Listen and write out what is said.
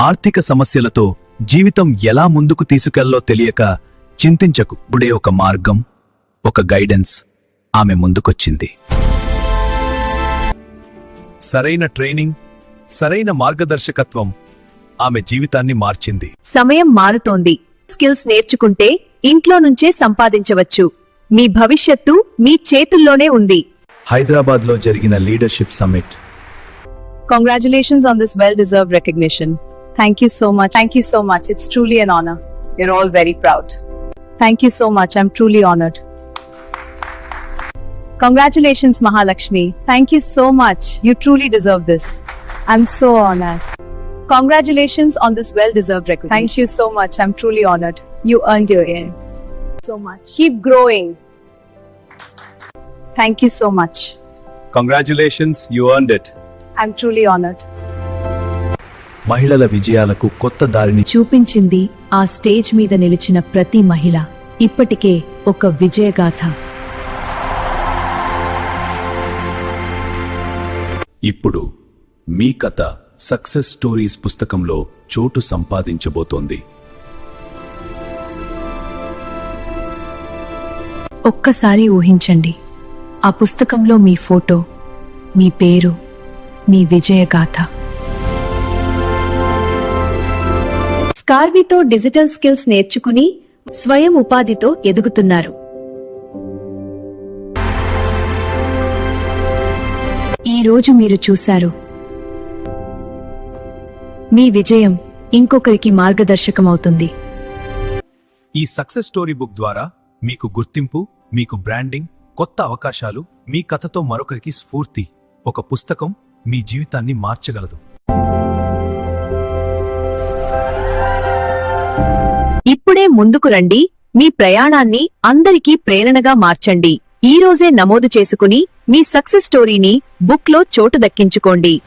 ఆర్థిక సమస్యలతో జీవితం ఎలా ముందుకు తీసుకెళ్లో తెలియక చింతించకు. ఇప్పుడే ఒక మార్గం, ఒక గైడెన్స్ ఆమె ముందుకొచ్చింది. సరైన ట్రైనింగ్, సరైన మార్గదర్శకత్వం ఆమె జీవితాన్ని మార్చింది. సమయం మారుతోంది. స్కిల్స్ నేర్చుకుంటే ఇంట్లో నుంచే సంపాదించవచ్చు. మీ భవిష్యత్తు మీ చేతుల్లోనే ఉంది. హైదరాబాద్లో జరిగిన leadership summit. Congratulations on this well-deserved recognition. Thank you so much. Thank you so much. It's truly an honor. You're all very proud. Thank you so much. I'm truly honored. Congratulations, Mahalakshmi. Thank you so much. You truly deserve this. I'm so honored. Congratulations on this well-deserved recognition. Thank you so much. I'm truly honored. You earned your ear. So much. Keep growing. Thank you so much. Congratulations, you earned it. I'm truly honored. మహిళల విజయాలకు కొత్త దారిని చూపించింది ఆ stage మీద నిలిచిన ప్రతి మహిళ. ఇప్పటికే ఒక విజయగాథ. ఇప్పుడు మీ కథ సక్సెస్ స్టోరీస్ పుస్తకంలో చోటు సంపాదించబోతోంది. ఒక్కసారి ఊహించండి, ఆ పుస్తకంలో మీ ఫోటో, మీ పేరు, మీ విజయగాథ. స్కార్వీతో డిజిటల్ స్కిల్స్ నేర్చుకుని స్వయం ఉపాధితో ఎదుగుతున్నారు. ఈ రోజు మీరు చూశారు, మీ విజయం ఇంకొకరికి మార్గదర్శకమవుతుంది. ఈ సక్సెస్ స్టోరీ బుక్ ద్వారా మీకు గుర్తింపు, మీకు బ్రాండింగ్, కొత్త అవకాశాలు, మీ కథతో మరొకరికి స్ఫూర్తి. ఒక పుస్తకం మీ జీవితాన్ని మార్చగలదు. ఇప్పుడే ముందుకు రండి. మీ ప్రయాణాన్ని అందరికీ ప్రేరణగా మార్చండి. ఈ రోజే నమోదు చేసుకుని మీ సక్సెస్ స్టోరీని బుక్లో చోటు దక్కించుకోండి.